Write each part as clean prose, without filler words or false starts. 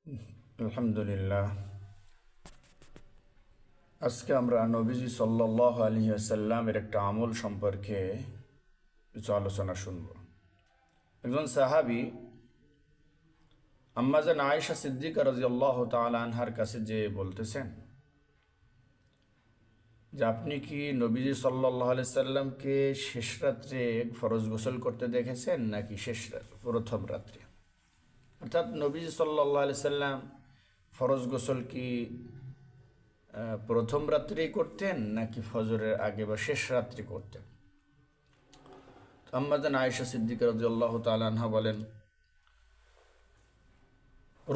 আলহামদুলিল্লাহ। আজকে আমরা নবীজি সাল্লাল্লাহু আলাইহি ওয়াসাল্লামের একটা আমল সম্পর্কে কিছু আলোচনা শুনব। একজন সাহাবী আম্মাজান আয়েশা সিদ্দিকা রাদিয়াল্লাহু তাআলা আনহার কাছে যে বলতেছেন যে আপনি কি নবীজি সাল্লাল্লাহু আলাইহি সাল্লামকে শেষ রাত্রে ফরজ গোসল করতে দেখেছেন নাকি প্রথম রাত্রে? অর্থাৎ নবীজি সাল্লাল্লাহু আলাইহি সাল্লাম ফরজ গোসল কি প্রথম রাত্রেই করতেন নাকি ফজরের আগে বা শেষ রাত্রে করতেন? আম্মাজান আয়েশা সিদ্দিকা রাদিয়াল্লাহু তাআলা আনহা বলেন,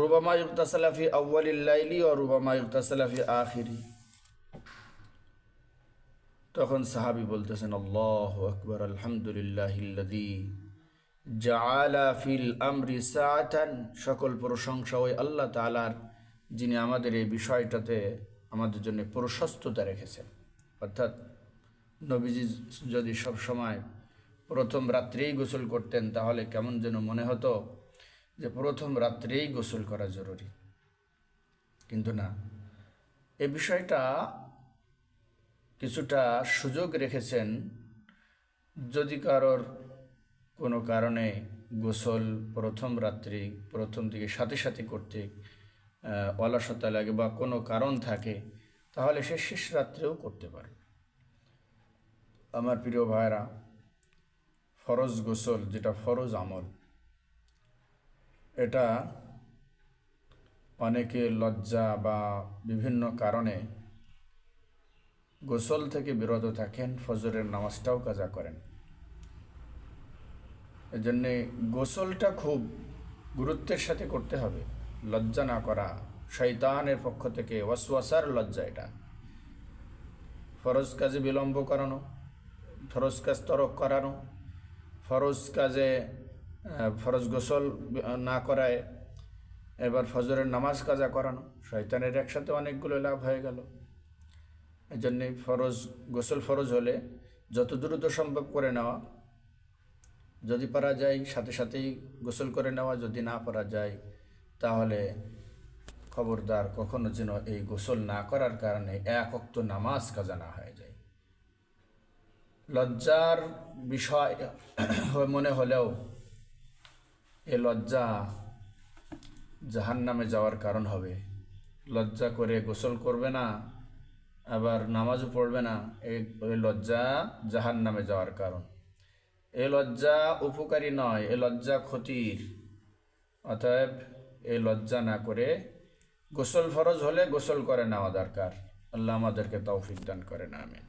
রুবামা ইগতাসালা ফি আউয়ালিল লাইলি ওয়া রুবামা ইগতাসালা ফি আখিরি। তখন সাহাবী বলতেছেন, আল্লাহু আকবার, আলহামদুলিল্লাহিল্লাযী জাআলা ফিল আমরি সাআতান। সকল প্রশংসা ওই আল্লাহ তাআলার, যিনি আমাদের এই বিষয়টাতে আমাদের জন্য প্রশস্ততা রেখেছেন। অর্থাৎ নবীজি যদি সব সময় প্রথম রাত্রেই গোসল করতেন তাহলে কেমন যেন মনে হতো যে প্রথম রাত্রেই গোসল করা জরুরি। কিন্তু না, এ বিষয়টা কিছুটা সুযোগ রেখেছেন, যদি কারোর কোনো কারণে গোসল প্রথম রাত্রি প্রথম দিকে সাথে সাথে করতে অলসতা লাগে বা কোনো কারণ থাকে, তাহলে সে শেষ রাত্রেও করতে পারে। আমার প্রিয় ভাইরা, ফরজ গোসল যেটা ফরজ আমল, এটা অনেকে লজ্জা বা বিভিন্ন কারণে গোসল থেকে বিরত থাকেন, ফজরের নামাজটাও কাজা করেন। এজন্যে গোসলটা খুব গুরুত্বের সাথে করতে হবে, লজ্জা না করা। শয়তানের পক্ষ থেকে ওয়াসওয়াসার লজ্জা এটা। ফরজ কাজে বিলম্ব করানো, ফরজ কাজ তরক করানো, ফরজ কাজে ফরজ গোসল না করায় এবার ফজরের নামাজ কাজা করানো, শয়তানের একসাথে অনেকগুলো লাভ হয়ে গেল। এই জন্যে গোসল ফরজ হলে যত দ্রুত সম্ভব করে নেওয়া, যদি পারা যায় সাথে সাথেই গোসল করে নেওয়া, যদি না পারা যায় তাহলে খবরদার কখনো যেন এই গোসল না করার কারণে এক ওয়াক্ত নামাজ কাজা না হয়ে যায়। লজ্জার বিষয় মনে হলেও এ লজ্জা জাহান্নামে যাওয়ার কারণ হবে। লজ্জা করে গোসল করবে না, আবার নামাজও পড়বে না, এই লজ্জা জাহান্নামে যাওয়ার কারণ। এ লজ্জা উপকারী নয়, এ লজ্জা ক্ষতির। অতএব এই লজ্জা না করে গোসল ফরজ হলে গোসল করে নেওয়া দরকার। আল্লাহ আমাদেরকে তৌফিক দান করেন, আমিন।